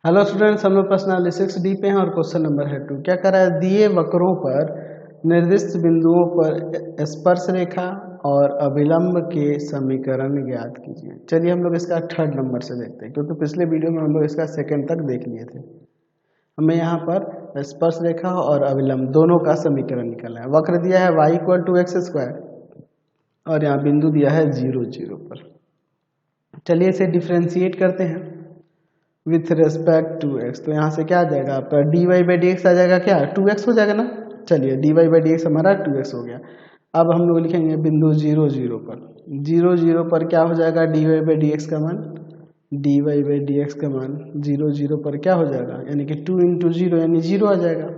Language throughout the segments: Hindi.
हेलो स्टूडेंट्स, हम लोग प्रश्न 6D पे हैं और क्वेश्चन नंबर है 2। क्या कर रहा है, दिए वक्रों पर निर्दिष्ट बिंदुओं पर स्पर्श रेखा और अभिलंब के समीकरण ज्ञात कीजिए। चलिए हम लोग इसका थर्ड नंबर से देखते हैं, क्योंकि पिछले वीडियो में हम लोग इसका सेकंड तक देख लिए थे। हमें यहाँ पर स्पर्श रेखा और अभिलंब दोनों का समीकरण निकालना है। वक्र दिया है y = x² और यहाँ बिंदु दिया है 0, 0 पर। चलिए इसे डिफ्रेंशिएट करते हैं विथ रेस्पेक्ट टू x। तो यहाँ से क्या आ जाएगा आपका dy/dx आ जाएगा, क्या 2x हो जाएगा ना। चलिए dy/dx हमारा 2x हो गया। अब हम लोग लिखेंगे बिंदु 0, 0 पर। 0, 0 पर क्या हो जाएगा, dy/dx का मान 0, 0 पर क्या हो जाएगा, यानी कि 2 × 0 यानी 0 आ जाएगा।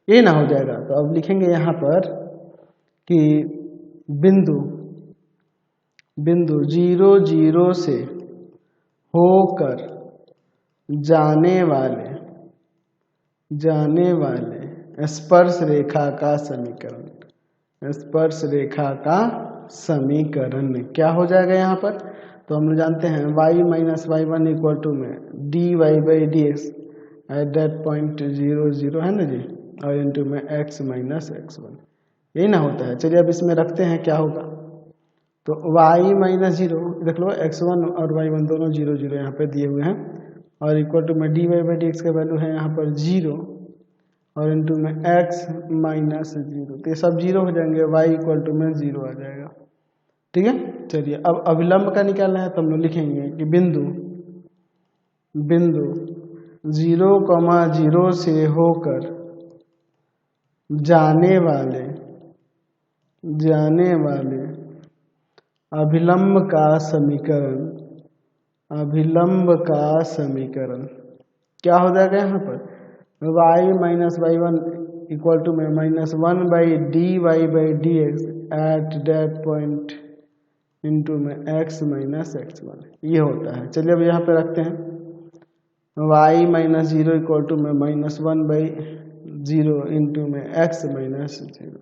ये ना हो जाएगा तो अब लिखेंगे यहाँ पर कि बिंदु 0, 0 से होकर जाने वाले स्पर्श रेखा का समीकरण, स्पर्श रेखा का समीकरण क्या हो जाएगा यहाँ पर। तो हम लोग जानते हैं y - y1 = में dy/dx एट दैट पॉइंट 0, 0 है ना जी, और इंटू में x - x1, यही ना होता है। चलिए अब इसमें रखते हैं क्या होगा। तो y - 0 देख लो, x1 और y1 दोनों 0, 0 यहाँ पे दिए हुए हैं, और इक्वल टू में dy/dx का वैल्यू है यहाँ पर 0 और इंटू में x - 0। तो ये सब 0 हो जाएंगे, y = में 0 आ जाएगा। ठीक है, चलिए अब अभिलंब का निकालना है। तो हम लोग लिखेंगे कि बिंदु 0, 0 से होकर जाने वाले अभिलंब का समीकरण क्या हो जाएगा यहाँ पर, y - y1 = में -1/dy/dx at that point into में x - x1, ये होता है। चलिए अब यहाँ पे रखते हैं y - 0 = में -1/0 इंटू में x - 0।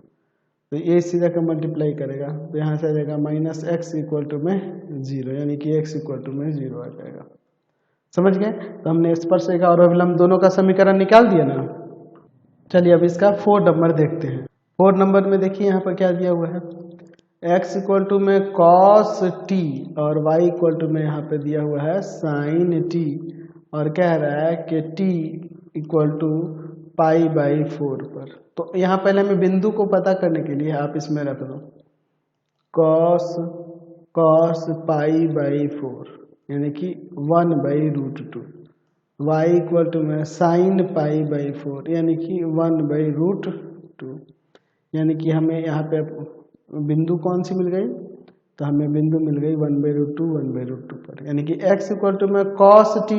तो ये सीधा का मल्टीप्लाई करेगा तो यहाँ से आ जाएगा -x = में 0, यानी कि x = में 0 आ जाएगा। समझ गए। तो हमने स्पर्श रेखा और अभिलंब दोनों का समीकरण निकाल दिया ना। चलिए अब इसका 4 नंबर देखते हैं। 4 नंबर में देखिए यहाँ पर क्या दिया हुआ है, x = में cos t और y = में यहाँ पे दिया हुआ है sin t, और कह रहा है कि t = π/4 पर। तो यहाँ पहले हमें बिंदु को पता करने के लिए आप इसमें रख दो cos π/4 यानी कि 1/√2, y = में sin π/4 यानी कि 1/√2, यानी कि हमें यहाँ पे बिंदु कौन सी मिल गई, तो हमें बिंदु मिल गई 1/√2, 1/√2 पर, यानी कि x = में cos t,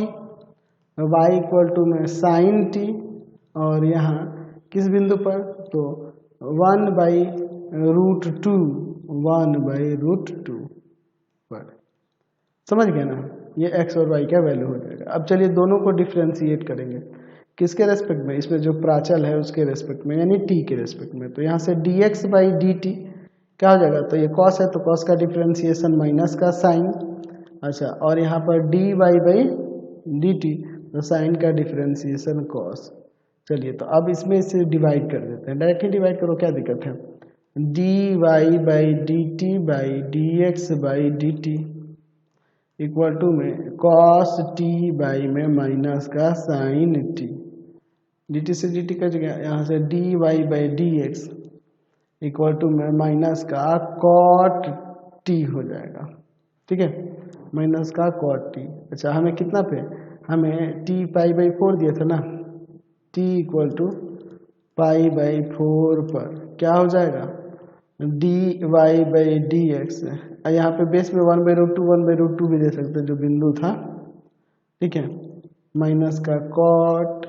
y = में sin t, और यहाँ किस बिंदु पर, तो 1/√2 पर। समझ गए ना, ये x और y का वैल्यू हो जाएगा। अब चलिए दोनों को डिफ्रेंशिएट करेंगे, किसके रेस्पेक्ट में, इसमें जो प्राचल है उसके रेस्पेक्ट में, यानी t के रेस्पेक्ट में। तो यहाँ से dx/dt क्या हो जाएगा, तो ये cos है तो cos का डिफ्रेंशिएशन माइनस का साइन, अच्छा, और यहाँ पर dy/dt तो साइन का डिफ्रेंशिएशन cos। चलिए तो अब इसमें इसे डिवाइड कर देते हैं, डायरेक्टली डिवाइड करो, क्या दिक्कत है। dy/dt/dx/dt इक्वल टू में cos t/ में माइनस का साइन t, dt से dt कट गया, यहाँ से dy/dx इक्वल टू में माइनस का cot t हो जाएगा। ठीक है, माइनस का cot t। अच्छा, हमें कितना पे, हमें t π/4 दिया था ना, t = π/4 पर क्या हो जाएगा, dy/dx, यहाँ पे बेस में 1/√2 भी दे सकते हैं जो बिंदु था। ठीक है, माइनस का cot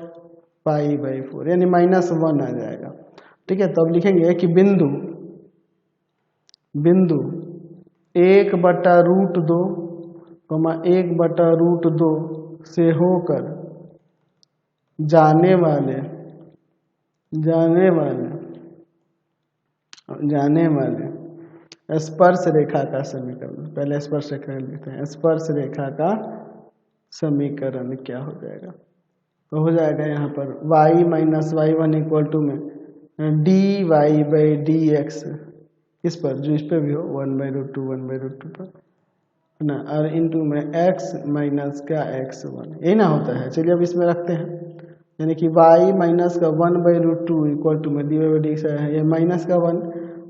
π/4 यानी -1 आ जाएगा। ठीक है, तो अब लिखेंगे कि बिंदु 1/√2, 1/√2 से होकर जाने वाले स्पर्श रेखा का समीकरण, पहले स्पर्श रेखा लिखते हैं, स्पर्श रेखा का समीकरण क्या हो जाएगा। तो हो जाएगा यहाँ पर y minus y one equal to में dy बाई डी एक्स, किस पर, जो इस पर भी हो, 1/√2 पर ना, और इंटू में x माइनस का x1, यही ना होता है। चलिए अब इसमें रखते हैं, यानी कि y माइनस का 1/√2 इक्वल टू में dy बाई डी एक्स है, ये माइनस का 1,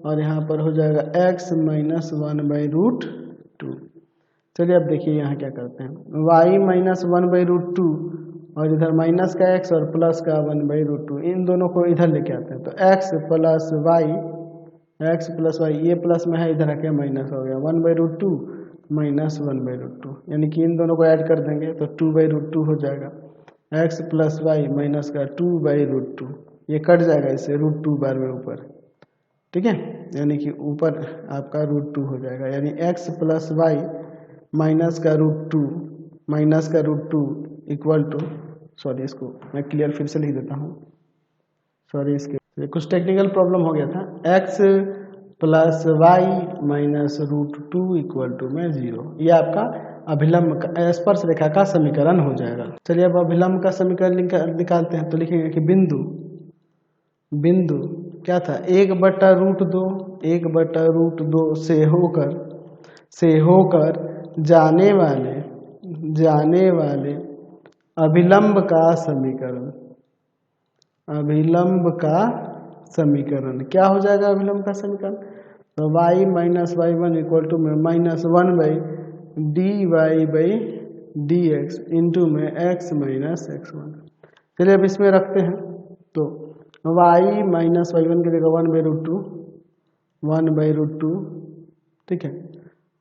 और यहाँ पर हो जाएगा x माइनस 1/√2। चलिए अब देखिए यहाँ क्या करते हैं, y माइनस 1/√2 और इधर माइनस का x और प्लस का 1/√2, इन दोनों को इधर लेके आते हैं, तो x प्लस वाई, ये प्लस में है, इधर आके माइनस हो गया, 1/√2 माइनस 1/√2, यानी कि इन दोनों को ऐड कर देंगे तो 2/√2 हो जाएगा, x प्लस वाई माइनस का 2/√2, ये कट जाएगा इससे √2 बार में ऊपर, ठीक है, यानी कि ऊपर आपका √2 हो जाएगा, यानी x प्लस वाई माइनस का √2 इक्वल टू, सॉरी इसको मैं क्लियर फिर से लिख देता हूँ, सॉरी इसके कुछ टेक्निकल प्रॉब्लम हो गया था, x plus y minus √2 equal to में 0, ये आपका अभिलंब का स्पर्श रेखा का समीकरण हो जाएगा। चलिए अब अभिलंब का समीकरण निकालते हैं, तो लिखेंगे कि बिंदु क्या था, 1/√2 से होकर जाने वाले अभिलंब का समीकरण क्या हो जाएगा, अभिलंब का समीकरण, तो y minus y one equal to में minus 1/dy by d x into में x माइनस x1। चलिए अब इसमें रखते हैं, तो y माइनस वाई वन की जगह 1/√2, ठीक है,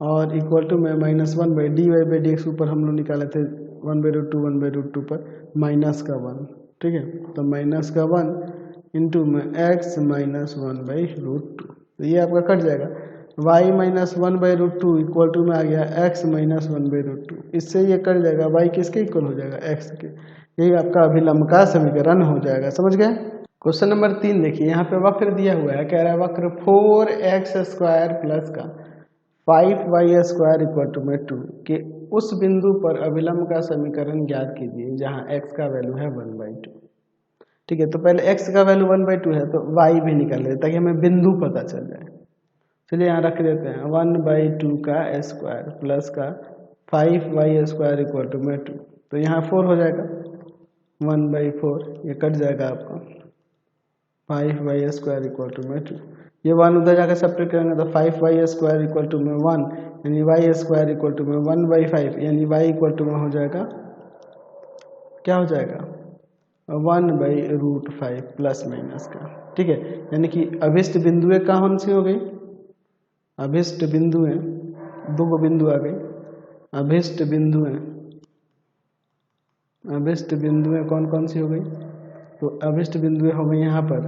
और इक्वल टू में minus 1/dy by d x, ऊपर हम लोग निकाले थे 1/√2 पर माइनस का 1, ठीक है, तो माइनस का 1 इंटू में x माइनस 1/√2, तो ये आपका कट जाएगा, y माइनस 1/√2 इक्वल टू में आ गया x माइनस 1/√2, इससे ये कट जाएगा, y किसके इक्वल हो जाएगा, x के, यही आपका अभिलंब का समीकरण हो जाएगा। समझ गए। क्वेश्चन नंबर 3 देखिए, यहाँ पे वक्र दिया हुआ है, कह रहा है वक्र 4x² प्लस का 5y² इक्वल टू में 2 के उस बिंदु पर अभिलंब का समीकरण ज्ञात कीजिए जहाँ x का वैल्यू है 1/2। ठीक है, तो पहले x का वैल्यू 1/2 है तो y भी निकाल लेते ताकि हमें बिंदु पता चल जाए। चलिए यहाँ रख देते हैं 1/2 का स्क्वायर प्लस का 5y² इक्वल टू में 2, तो यहाँ 4 हो जाएगा, 1/4 ये कट जाएगा आपका, 5y² इक्वल टू में 2, ये 1 उधर जाकर सब्ट्रैक्ट करेंगे तो 5y² इक्वल टू में 1, यानी y² इक्वल टू में 1/5, यानी y इक्वल टू में हो जाएगा, क्या हो जाएगा 1/√5 प्लस माइनस का। ठीक है, यानी कि अभिष्ट बिंदुएं कौन सी हो गई, अभिष्ट बिंदुएं, दो बिंदु आ गई, अभिष्ट बिंदुएं कौन कौन सी हो गई, तो अभिष्ट बिंदुएं हो गई यहाँ पर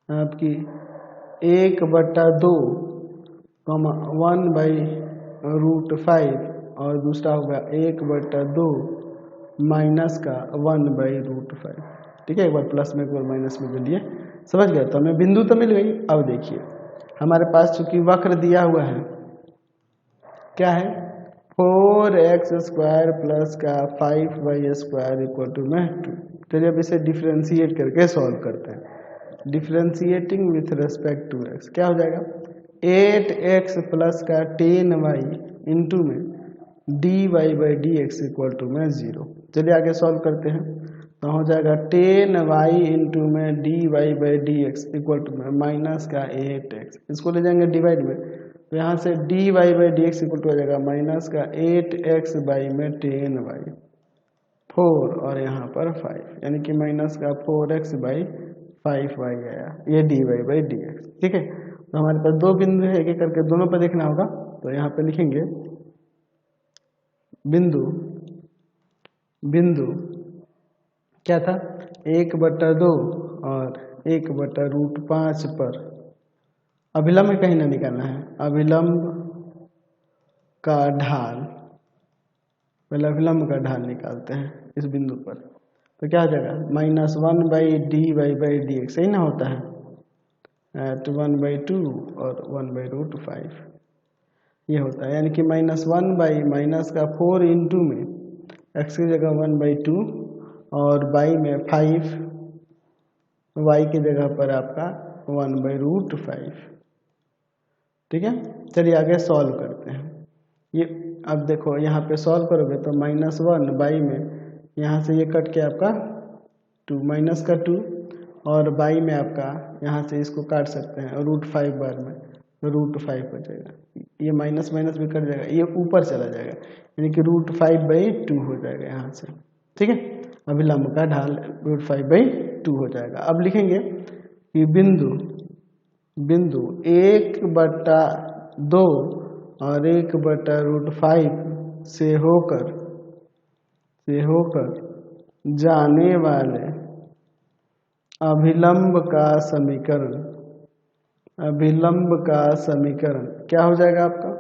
आपकी 1/2, 1/√5 और दूसरा होगा 1/2 माइनस का 1/√5। ठीक है, एक बार प्लस में एक बार माइनस में ले लिए, समझ गया। तो हमें बिंदु तो मिल गई। अब देखिए हमारे पास चूंकि वक्र दिया हुआ है, क्या है 4x² प्लस का 5y² इक्वल टू में 2। चलिए अब इसे डिफ्रेंशिएट करके सॉल्व करते हैं। Differentiating with respect to x क्या हो जाएगा, 8x प्लस का 10y इंटू में dy by d x equal to में 0। चलिए आगे सॉल्व करते हैं, तो हो जाएगा 10y इंटू में dy by d x equal to में माइनस का 8x, इसको ले जाएंगे डिवाइड में, तो यहाँ से dy by d x equal to हो जाएगा माइनस का 8x बाई में 10y 4 और यहाँ पर 5, यानी कि माइनस का 4x बाई 5y आया, ये dy बाई डी एक्स। ठीक है, तो हमारे पास दो बिंदु है, एक एक करके दोनों पे देखना होगा। तो यहाँ पे लिखेंगे बिंदु क्या था 1/2 और 1/√5 पर अभिलंब कहीं ना निकालना है, अभिलंब का ढाल, पहले अभिलंब का ढाल निकालते हैं इस बिंदु पर, तो क्या हो जाएगा -1/dy बाई डी एक्स, सही ना होता है, एट 1/2 और 1/√5 ये होता है, यानी कि -1 बाई माइनस का 4 इंटू में x की जगह 1/2 और y में 5, y की जगह पर आपका 1/√5। ठीक है, चलिए आगे सॉल्व करते हैं। ये अब देखो यहाँ पे सॉल्व करोगे तो -1 y में यहाँ से ये कट के आपका 2 माइनस का 2 और y में आपका यहाँ से इसको काट सकते हैं √5 बार में √5 हो जाएगा। ये माइनस माइनस भी कट जाएगा, ये ऊपर चला जाएगा यानी कि √5/2 हो जाएगा यहाँ से। ठीक है, अभिलंब का ढाल √5/2 हो जाएगा। अब लिखेंगे कि बिंदु 1/2 और 1/√5 से होकर जाने वाले अभिलंब का समीकरण क्या हो जाएगा आपका?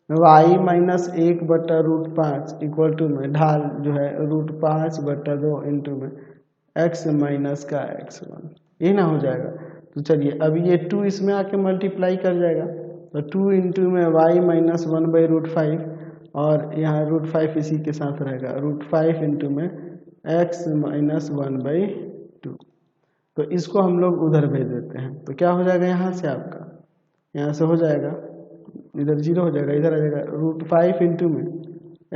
y माइनस 1/√5 इक्वल टू में ढाल जो है √5/2 इंटू में x माइनस का x1, ये ना हो जाएगा। तो चलिए अभी ये 2 इसमें आके मल्टीप्लाई कर जाएगा तो 2 इंटू में y माइनस 1/√5 और यहाँ √5 इसी के साथ रहेगा √5 इंटू में x माइनस 1/2। तो इसको हम लोग उधर भेज देते हैं तो क्या हो जाएगा यहाँ से आपका, यहाँ से हो जाएगा इधर 0 हो जाएगा, इधर आ जाएगा √5 इंटू में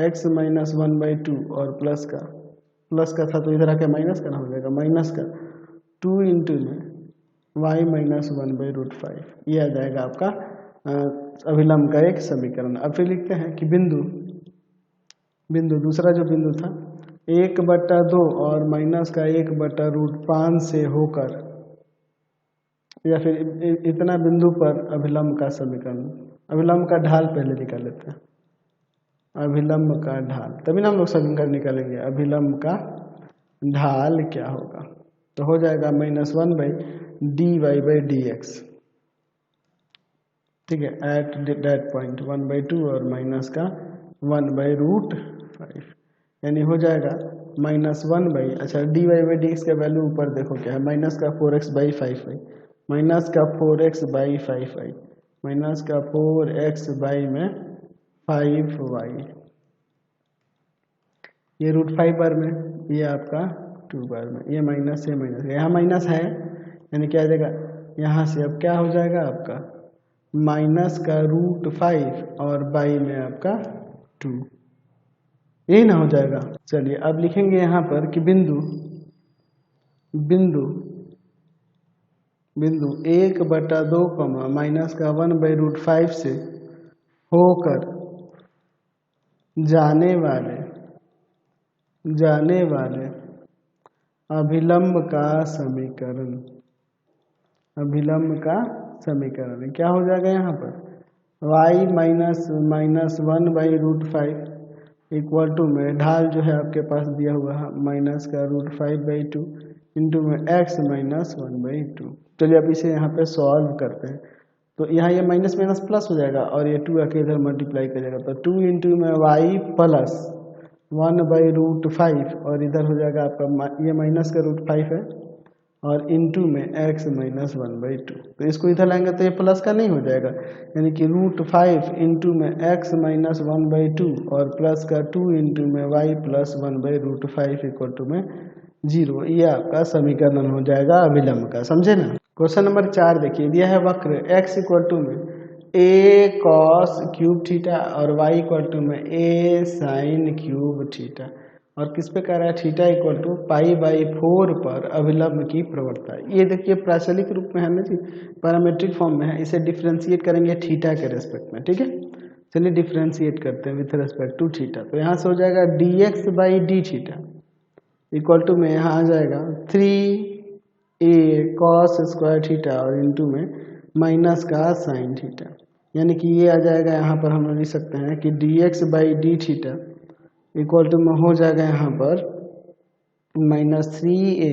x माइनस 1/2 और प्लस का था तो इधर आके माइनस का ना हो जाएगा, माइनस का 2 इंटू में y माइनस 1/√5। ये आ जाएगा आपका अभिलंब का एक समीकरण। अब फिर लिखते हैं कि बिंदु दूसरा जो बिंदु था 1/2 और माइनस का 1/√5 से होकर, या फिर इतना बिंदु पर अभिलंब का समीकरण, अभिलंब का ढाल पहले निकाल लेते हैं। अभिलंब का ढाल तभी ना हम लोग समीकरण निकालेंगे। अभिलंब का ढाल क्या होगा तो हो जाएगा -1/dy/dx। ठीक है, एट दैट पॉइंट 1/2 और माइनस का 1/√5 यानी हो जाएगा -1/, अच्छा dy/dx का वैल्यू ऊपर देखो क्या है, माइनस का 4x/5y, माइनस का 4x/5y, माइनस का 4x में 5y, ये √5 बार में, ये आपका 2 बार में, ये माइनस है माइनस, यहाँ माइनस है यानी क्या आ जाएगा यहाँ से, अब क्या हो जाएगा आपका माइनस का √5 और y में आपका 2, यही ना हो जाएगा। चलिए अब लिखेंगे यहाँ पर कि बिंदु 1/2 माइनस का 1/√5 से होकर जाने वाले अभिलंब का समीकरण क्या हो जाएगा यहाँ पर, y माइनस 1/√5 इक्वल टू में ढाल जो है आपके पास दिया हुआ है माइनस का √5/2 इंटू में x माइनस 1/2। चलिए अब इसे यहाँ पे सॉल्व करते हैं तो यहाँ ये माइनस माइनस प्लस हो जाएगा और ये 2 आके इधर मल्टीप्लाई कर जाएगा तो 2 इंटू में y प्लस 1/√5 और इधर हो जाएगा आपका ये माइनस का √5 है और इंटू में x माइनस 1/2। तो इसको इधर लाएंगे तो ये प्लस का नहीं हो जाएगा यानी कि √5 इंटू में x माइनस 1/2 और प्लस का 2 इंटू में y प्लस 1/√5 इक्वल टू में 0। ये आपका समीकरण हो जाएगा अभिलंब का, समझे ना। क्वेश्चन नंबर 4 देखिए, दिया है वक्र x इक्वल टू में a cos क्यूब थीटा और y इक्वल टू में a sin क्यूब थीटा और किस पे कह रहा है थीटा इक्वल टू π/4 पर अभिलंब की प्रवणता। ये देखिए प्राचलिक रूप में है ना जी, पैरामेट्रिक फॉर्म में है, इसे डिफ्रेंशिएट करेंगे थीटा के रेस्पेक्ट में। ठीक है, चलिए डिफ्रेंशिएट करते हैं विथ रेस्पेक्ट टू थीटा। तो यहाँ से हो जाएगा dx/d थीटा इक्वल टू में यहाँ आ जाएगा 3a cos स्क्वायर थीटा और इंटू में माइनस का साइन थीटा, यानी कि ये आ जाएगा यहाँ पर हम लोग लिख सकते हैं कि dx/d थीटा इक्वल टू में हो जाएगा यहाँ पर -3a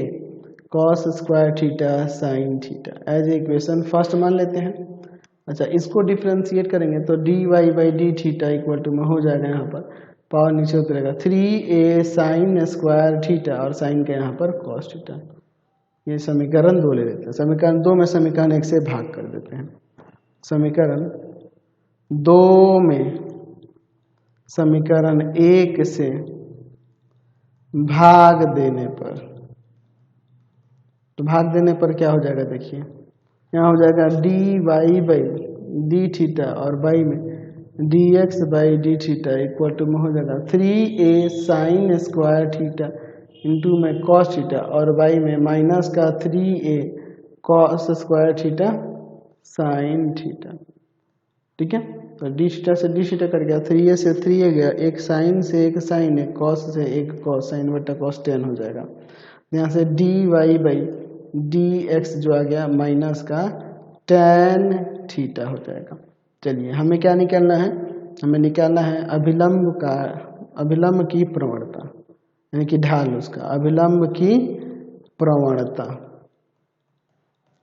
cos square theta sine theta as equation first मान लेते हैं। अच्छा, इसको डिफ्रेंशिएट करेंगे तो dy/d थीटा इक्वल टू में हो जाएगा यहाँ पर पावर नीचे उतरेगा 3a साइन स्क्वायर थीटा और साइन के यहाँ पर cos थीटा। ये समीकरण 2 ले लेते हैं, समीकरण 2 में समीकरण 1 से भाग कर देते हैं। समीकरण 2 में समीकरण 1 से भाग देने पर, तो भाग देने पर क्या हो जाएगा देखिए, यहाँ हो जाएगा d y by d theta और बाई में d x by d theta equal to में हो जाएगा 3a sine square theta into में कॉस थीटा और बाई में माइनस का 3a cos square theta sine theta. ठीक है, तो डी थीटा से डी थीटा कर गया, 3a से 3a गया, एक साइन से एक साइन, एक कॉस से एक कॉस, साइन बटा कॉस टेन हो जाएगा। यहाँ से d y by d x जो आ गया माइनस का टेन थीटा हो जाएगा। चलिए हमें क्या निकालना है, हमें निकालना है अभिलंब का, अभिलंब की प्रवणता यानी कि ढाल उसका, अभिलंब की प्रवणता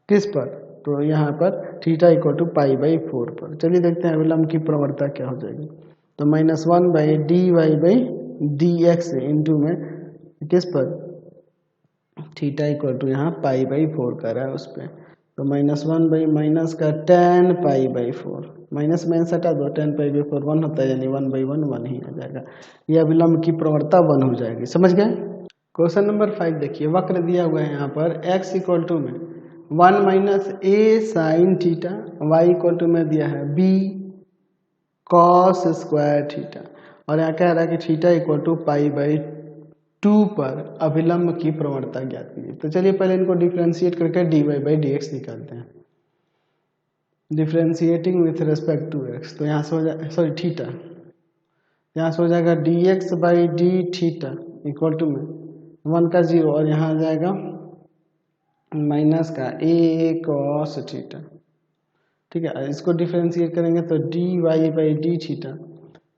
किस पर, तो यहाँ पर theta equal to pi by 4 पर। चलिए देखते हैं अभिलंब की प्रवणता क्या हो जाएगी। तो -1 by d y by d x into में किस पर, थीटा इक्वल टू यहाँ पाई बाई 4 कर रहा है उस पर, तो -1 बाई माइनस का ten pi by 4, minus minus हटा दो, 10 पाई बाई 4 1 होता है, यानी 1 बाई 1 1 ही आ जाएगा। ये अभिलंब की प्रवणता 1 हो जाएगी। समझ गए। क्वेश्चन नंबर 5 देखिए, वक्र दिया हुआ है यहाँ पर x इक्वल टू में 1 minus a sine theta, y equal to में दिया है b कॉस स्क्वायर थीटा और यहाँ कह रहा है कि theta equal to pi by 2 पर अभिलंब की प्रवणता ज्ञात कीजिए। तो चलिए पहले इनको डिफ्रेंशिएट करके d y by d x निकालते हैं। Differentiating with respect to x, तो यहाँ से हो जाए सॉरी थीटा, यहाँ से हो जाएगा d x by d theta equal to में 1 का 0 और यहाँ आ जाएगा माइनस का ए कॉस थीटा। ठीक है, इसको डिफ्रेंशिएट करेंगे तो d y by d theta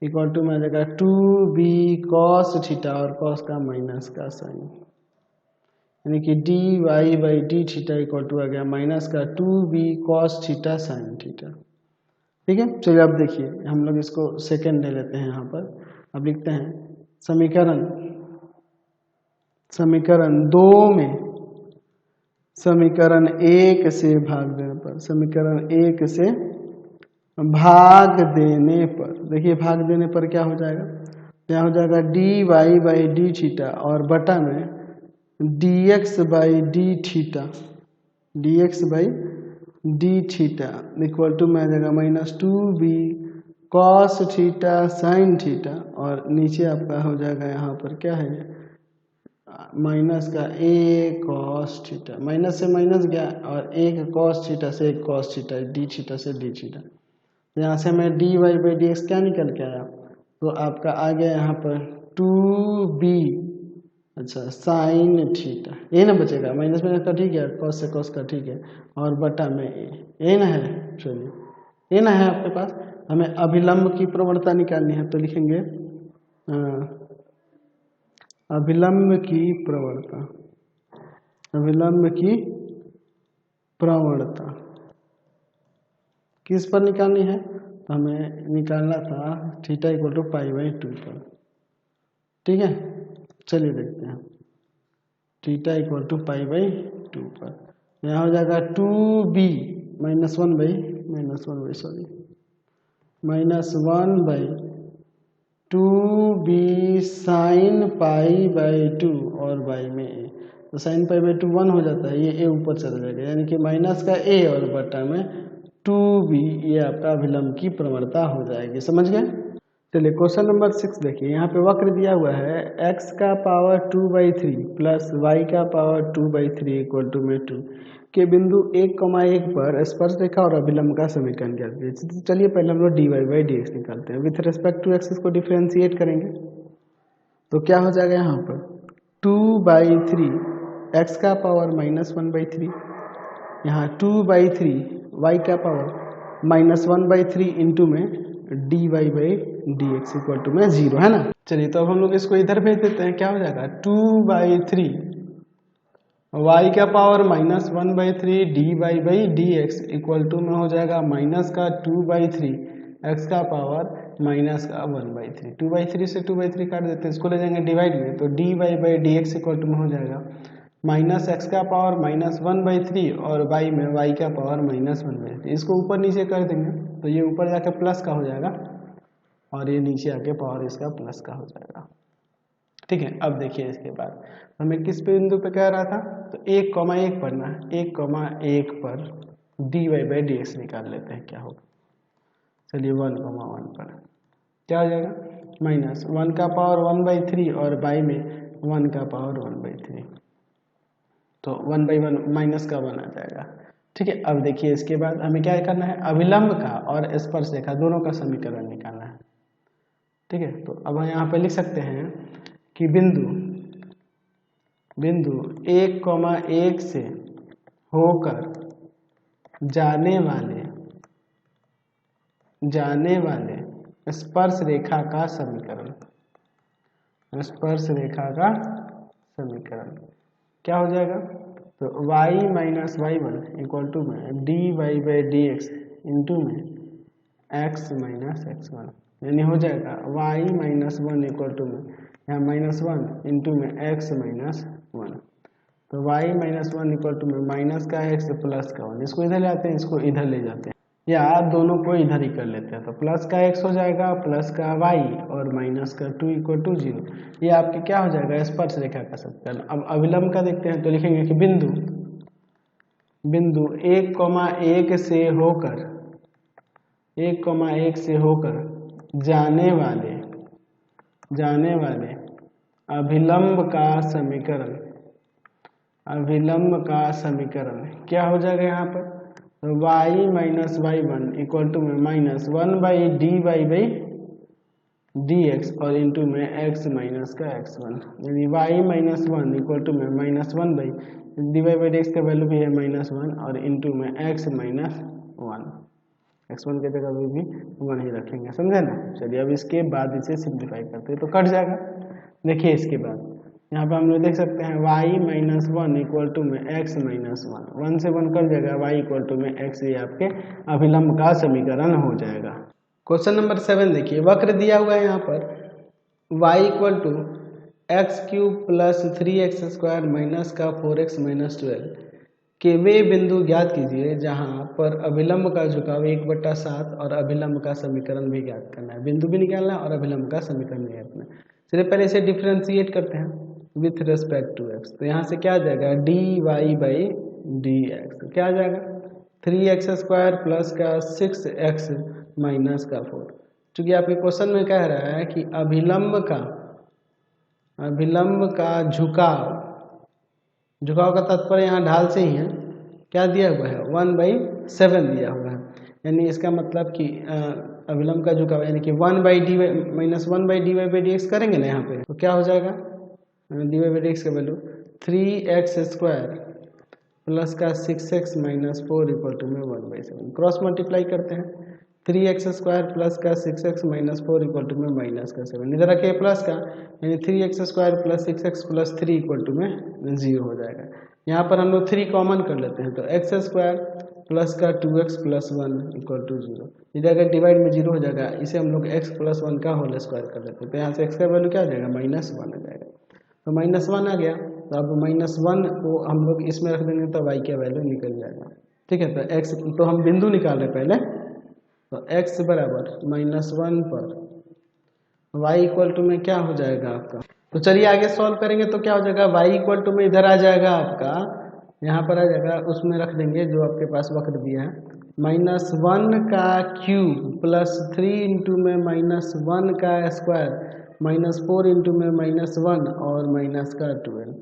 equal to में आ जाएगा 2b कॉस थीटा और कॉस का माइनस का साइन, यानी कि d y by d theta equal to आ गया माइनस का 2b cos theta sine theta. ठीक है, चलिए अब देखिए हम लोग इसको सेकेंड ले लेते हैं यहाँ पर। अब लिखते हैं समीकरण 2 में समीकरण 1 से भाग देने पर, समीकरण 1 से भाग देने पर, देखिए भाग देने पर क्या हो जाएगा, यहाँ हो जाएगा d y by d theta और बटा में d x by d theta, d x by d theta equal to में आ जाएगा -2b cos theta sine theta और नीचे आपका हो जाएगा यहाँ पर क्या है माइनस का ए कॉस थीटा, माइनस से माइनस गया और एक कॉस थीटा से एक कॉस थीटा, डी थीटा से डी थीटा। तो यहाँ से मैं d y by d x क्या निकल के आया, तो आपका आ गया यहाँ पर 2b अच्छा साइन थीटा, ये ना बचेगा, माइनस माइनस का ठीक है, कॉस से कॉस का ठीक है और बटा में ए ना है। चलिए ए ना है आपके पास, हमें अभिलंब की प्रवणता निकालनी है, तो लिखेंगे अभिलंब की प्रवणता, अभिलंब की प्रवणता किस पर निकालनी है, तो हमें निकालना था theta equal to pi by 2 पर। ठीक है, चलिए देखते हैं theta equal to pi by 2 पर, यहाँ हो जाएगा 2b -1 by 2b sine pi by 2 और बाई में ए, तो साइन पाई बाई 2 1 हो जाता है, ये ए ऊपर चला जाएगा, यानी कि माइनस का ए और बटा में 2b, ये आपका अभिलंब की प्रवणता हो जाएगी। समझ गए। चलिए क्वेश्चन नंबर 6 देखिए, यहाँ पे वक्र दिया हुआ है x का पावर 2/3 प्लस y का पावर 2/3 इक्वल टू में 2 के बिंदु 1,1 पर स्पर्शरेखा और अभिलंब का समीकरण ज्ञात कीजिए। चलिए पहले हम लोग dy बाई डी एक्स निकालते हैं, विथ रिस्पेक्ट टू x इसको डिफ्रेंशिएट करेंगे तो क्या हो जाएगा यहाँ पर 2/3 x का पावर -1/3, यहाँ 2/3 y का पावर -1/3 इंटू में dy by d x equal to में 0 है ना। चलिए तो अब हम लोग इसको इधर भेज देते हैं, क्या हो जाएगा 2/3 y का power -1/3 dy by d x equal to में हो जाएगा माइनस का 2/3 x का पावर माइनस का 1/3, 2/3 से 2/3 काट देते हैं, इसको ले जाएंगे डिवाइड में, तो dy by d x equal to में हो जाएगा माइनस एक्स का पावर -1/3 और y में y का पावर -1/3, इसको ऊपर नीचे कर देंगे तो ये ऊपर जाके प्लस का हो जाएगा और ये नीचे आके पावर इसका प्लस का हो जाएगा। ठीक है। अब देखिए इसके बाद हमें किस बिंदु पे कह रहा था, तो 1,1 पर ना, 1,1 पर dy/dx निकाल लेते हैं क्या होगा। चलिए 1,1 पर क्या हो जाएगा, माइनस 1 का पावर 1/3 और बाई में 1 का पावर 1/3, तो 1/1 माइनस का 1 आ जाएगा। ठीक है। अब देखिए इसके बाद हमें क्या करना है, अभिलंब का और स्पर्शरेखा दोनों का समीकरण निकालना है। ठीक है। तो अब हम यहाँ पे लिख सकते हैं कि बिंदु 1,1 से होकर जाने वाले स्पर्श रेखा का समीकरण, क्या हो जाएगा, तो y minus y1 equal to में dy/dx इंटू में x माइनस x1, यानी हो जाएगा y माइनस 1 इक्वल टू में यहाँ -1 इंटू में x माइनस 1, तो y माइनस 1 इक्वल टू में माइनस का x प्लस का 1, इसको इधर ले आते हैं, इसको इधर ले जाते हैं, या दोनों को इधर ही कर लेते हैं, तो प्लस का x हो जाएगा प्लस का y और माइनस का 2 इक्वल टू 0। ये आपके क्या हो जाएगा, स्पर्श रेखा का समीकरण। अब अभिलंब का देखते हैं, तो लिखेंगे कि बिंदु 1,1 से होकर जाने वाले अभिलंब का समीकरण क्या हो जाएगा यहाँ पर, y minus y1 equal to में माइनस 1/dy/dx और इंटू में x माइनस का x1, यानी y माइनस 1 इक्वल टू में माइनस 1/dy/dx का वैल्यू भी है -1 और इंटू में x माइनस 1, x1 की जगह भी 1 ही रखेंगे, समझे ना। चलिए अब इसके बाद इसे सिंप्लीफाई करते हैं तो कट जाएगा। देखिए इसके बाद यहाँ पे हम लोग देख सकते हैं y माइनस 1 इक्वल टू में x माइनस 1 से 1 कट जाएगा, y इक्वल टू में x, ये आपके अभिलंब का समीकरण हो जाएगा। क्वेश्चन नंबर 7 देखिए, वक्र दिया हुआ है यहाँ पर y equal to x³ plus 3x² minus का 4x माइनस 12 के वे बिंदु ज्ञात कीजिए जहाँ पर अभिलंब का झुकाव 1/7 और अभिलंब का समीकरण भी ज्ञात करना है, बिंदु भी निकालना है और अभिलंब का समीकरण भी ज्ञात करना है। चलिए पहले इसे डिफ्रेंशिएट करते हैं विथ रेस्पेक्ट टू x, तो यहाँ से क्या आ जाएगा dy/dx, क्या आ जाएगा 3x² प्लस का 6x माइनस का 4। चूंकि आपके क्वेश्चन में कह रहा है कि अभिलंब का झुकाव का तात्पर्य यहाँ ढाल से ही है, क्या दिया हुआ है 1/7 दिया हुआ है, यानी इसका मतलब कि अभिलंब का झुकाव यानी कि 1/dy/dx करेंगे ना यहाँ पे, तो क्या हो जाएगा dy/dx का वैल्यू 3x² प्लस का 6x माइनस 4 इक्वल टू में 1/7, क्रॉस मल्टीप्लाई करते हैं 3x² प्लस का 6x माइनस 4 इक्वल टू में माइनस का 7, इधर रखिए प्लस का, यानी 3x² plus 6x plus 3 equal to में 0 हो जाएगा। यहाँ पर हम लोग 3 कॉमन कर लेते हैं, तो x² प्लस का 2x प्लस 1 इक्वल टू 0, इधर अगर डिवाइड में 0 हो जाएगा, इसे हम लोग x प्लस 1 का होल स्क्वायर कर लेते हैं, तो यहाँ से x का वैल्यू क्या आ जाएगा -1 आ जाएगा, तो -1 आ गया, तो अब -1 को हम लोग इसमें रख देंगे तो y का वैल्यू निकल जाएगा। ठीक है, तो x, तो हम बिंदु निकाल रहे पहले, तो x बराबर -1 पर y इक्वल टू में क्या हो जाएगा आपका, तो चलिए आगे सॉल्व करेंगे तो क्या हो जाएगा y इक्वल टू में इधर आ जाएगा आपका, यहाँ पर आ जाएगा, उसमें रख देंगे जो आपके पास वक्र दिया है -1 का क्यूब प्लस 3 इंटू में -1 का स्क्वायर -4 इंटू में -1 और माइनस का 12,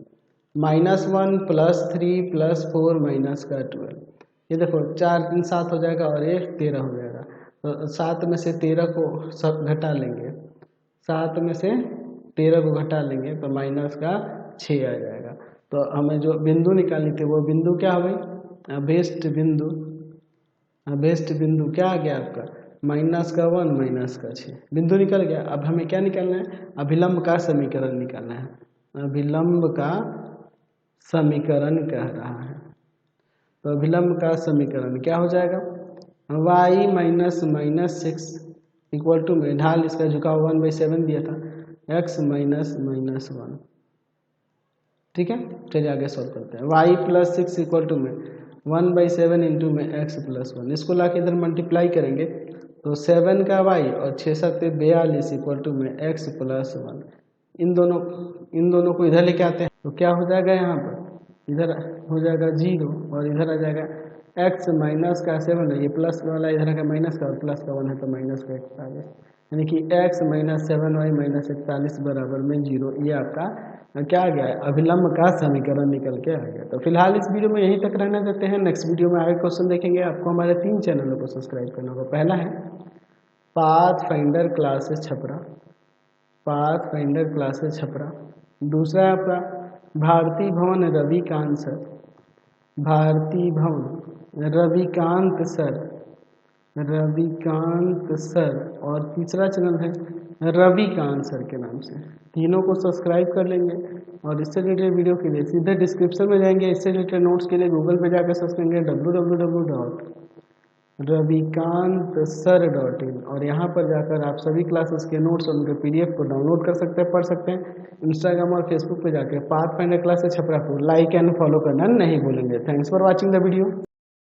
-1 प्लस 3 प्लस 4 माइनस का 12, ये देखो 4 3 7 हो जाएगा और ये 13 हो जाएगा, तो 7 में से 13 को सब घटा लेंगे, 7 में से 13 को घटा लेंगे तो माइनस का 6 आ जाएगा। तो हमें जो बिंदु निकालनी थी वो बिंदु क्या हो गई, अभीष्ट बिंदु क्या आ गया आपका -1 माइनस का 6 बिंदु निकल गया। अब हमें क्या निकालना है, अभिलंब का समीकरण निकालना है, अभिलंब का समीकरण कह रहा है, तो अभिलंब का समीकरण क्या हो जाएगा, y माइनस -6 इक्वल टू में ढाल इसका झुकाव 1/7 दिया था, x माइनस -1। ठीक है, चलिए आगे सॉल्व करते हैं, y प्लस 6 इक्वल टू में 1/7 इंटू में x प्लस 1, इसको ला के इधर मल्टीप्लाई करेंगे तो 7 का y और 6 7 42 इक्वल टू में x प्लस 1, इन दोनों को इधर लेके आते हैं तो क्या हो जाएगा, यहाँ पर इधर हो जाएगा 0 और इधर आ जाएगा x माइनस का 7 है, ये प्लस वाला इधर का माइनस का और प्लस का 1 है तो माइनस का 41, यानी कि x माइनस 7y माइनस 41 बराबर में 0। ये आपका क्या आ गया है, अभिलंब का समीकरण निकल के आ गया। तो फिलहाल इस वीडियो में यहीं तक रहने देते हैं। नेक्स्ट वीडियो में आगे क्वेश्चन देखेंगे। आपको हमारे 3 चैनलों को सब्सक्राइब करना होगा। पहला है pathfinder classes Chhapra, pathfinder classes Chhapra. दूसरा है आपका भारती भवन रविकांत सर, भारती भवन रविकांत सर, रविकांत सर। और तीसरा चैनल है रविकांत सर के नाम से। तीनों को सब्सक्राइब कर लेंगे और इससे रिलेटेड वीडियो के लिए सीधे डिस्क्रिप्शन में जाएंगे। इससे रिलेटेड नोट्स के लिए गूगल पे जाकर सर्च करेंगे www.ravikantsir.in और यहाँ पर जाकर आप सभी क्लासेस के नोट्स और उनके PDF को डाउनलोड कर सकते हैं, पढ़ सकते हैं। इंस्टाग्राम और फेसबुक पे जाकर पाथफाइंडर क्लासेस छपरा को लाइक एंड फॉलो करना नहीं भूलेंगे। Thanks for watching the video.